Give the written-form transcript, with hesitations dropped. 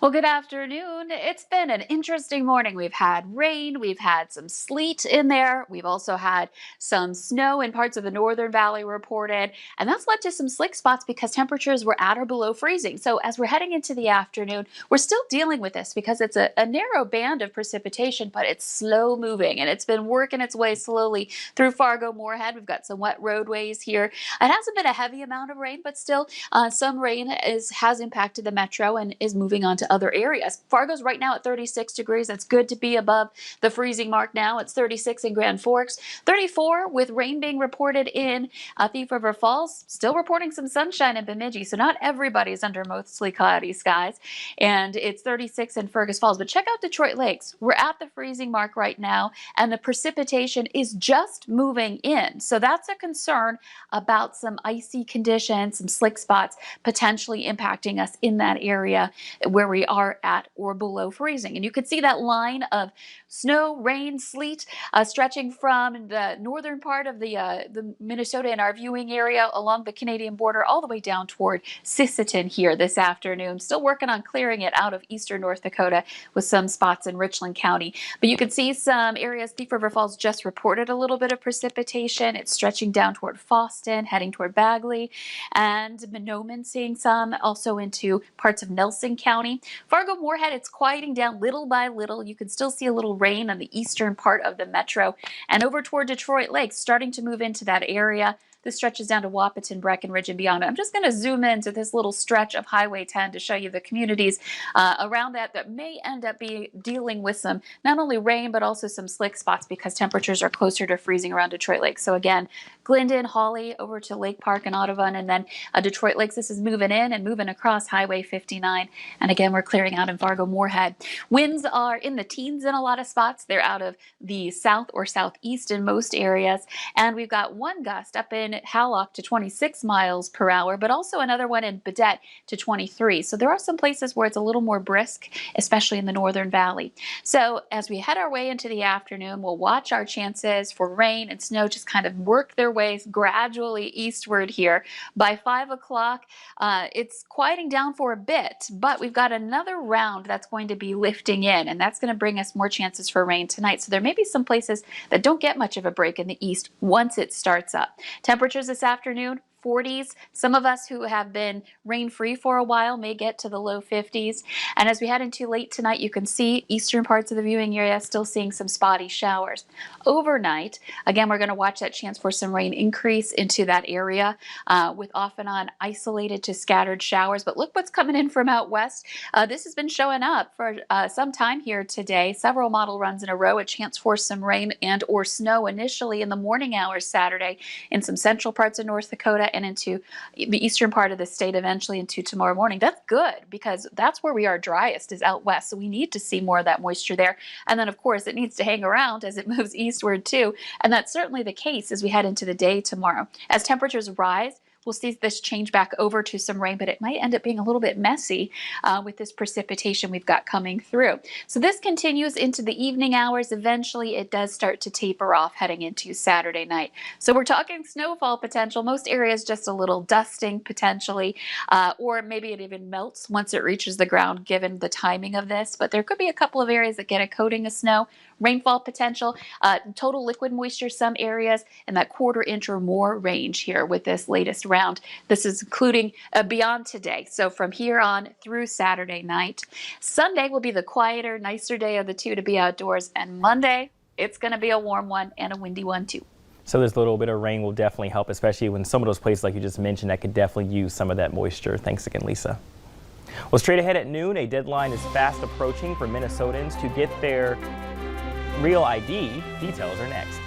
Well, good afternoon. It's been an interesting morning. We've had rain, we've had some sleet in there. We've also had some snow in parts of the Northern Valley reported, and that's led to some slick spots because temperatures were at or below freezing. So as we're heading into the afternoon, we're still dealing with this because it's a narrow band of precipitation, but it's slow moving and it's been working its way slowly through Fargo-Moorhead. We've got some wet roadways here. It hasn't been a heavy amount of rain, but still some rain has impacted the metro and is moving on to other areas. Fargo's right now at 36 degrees. That's good to be above the freezing mark now. It's 36 in Grand Forks, 34 with rain being reported in Thief River Falls. Still reporting some sunshine in Bemidji, so not everybody's under mostly cloudy skies. And it's 36 in Fergus Falls. But check out Detroit Lakes. We're at the freezing mark right now, and the precipitation is just moving in. So that's a concern about some icy conditions, some slick spots potentially impacting us in that area where we are at or below freezing. And you could see that line of snow, rain, sleet stretching from the northern part of the Minnesota in our viewing area along the Canadian border all the way down toward Sisseton here this afternoon. Still working on clearing it out of eastern North Dakota with some spots in Richland County. But you can see some areas. Thief River Falls just reported a little bit of precipitation. It's stretching down toward Fosston, heading toward Bagley, and Mahnomen seeing some, also into parts of Nelson County. Fargo-Moorhead, it's quieting down little by little. You can still see a little rain on the eastern part of the metro, and over toward Detroit Lakes, starting to move into that area. This stretches down to Wahpeton, Breckenridge, and beyond. I'm just going to zoom into this little stretch of Highway 10 to show you the communities around that may end up dealing with some not only rain but also some slick spots because temperatures are closer to freezing around Detroit Lakes. So again, Glendon, Hawley, over to Lake Park and Audubon, and then Detroit Lakes. This is moving in and moving across Highway 59. And again, we're clearing out in Fargo-Moorhead. Winds are in the teens in a lot of spots. They're out of the south or southeast in most areas. And we've got one gust up in Hallock to 26 miles per hour, but also another one in Baudette to 23. So there are some places where it's a little more brisk, especially in the Northern Valley. So as we head our way into the afternoon, we'll watch our chances for rain and snow just kind of work their ways gradually eastward here. By 5 o'clock, it's quieting down for a bit, but we've got another round that's going to be lifting in, and that's going to bring us more chances for rain tonight. So there may be some places that don't get much of a break in the east once it starts up. Temperatures this afternoon, 40s. Some of us who have been rain-free for a while may get to the low 50s. And as we head into late tonight, you can see eastern parts of the viewing area still seeing some spotty showers. Overnight, again, we're going to watch that chance for some rain increase into that area with off and on isolated to scattered showers. But look what's coming in from out west. This has been showing up for some time here today. Several model runs in a row, a chance for some rain and or snow initially in the morning hours Saturday in some central parts of North Dakota and into the eastern part of the state eventually into tomorrow morning. That's good because that's where we are driest is out west. So we need to see more of that moisture there. And then of course it needs to hang around as it moves eastward too. And that's certainly the case as we head into the day tomorrow. As temperatures rise, we'll see this change back over to some rain, but it might end up being a little bit messy with this precipitation we've got coming through. So this continues into the evening hours. Eventually, it does start to taper off heading into Saturday night. So we're talking snowfall potential. Most areas just a little dusting potentially, or maybe it even melts once it reaches the ground given the timing of this. But there could be a couple of areas that get a coating of snow. Rainfall potential, total liquid moisture, some areas in that quarter-inch or more range here with this latest round. This is including beyond today. So from here on through Saturday night. Sunday will be the quieter, nicer day of the two to be outdoors. And Monday, it's going to be a warm one and a windy one too. So this little bit of rain will definitely help, especially when some of those places like you just mentioned that could definitely use some of that moisture. Thanks again, Lisa. Well, straight ahead at noon, a deadline is fast approaching for Minnesotans to get their Real ID. Details are next.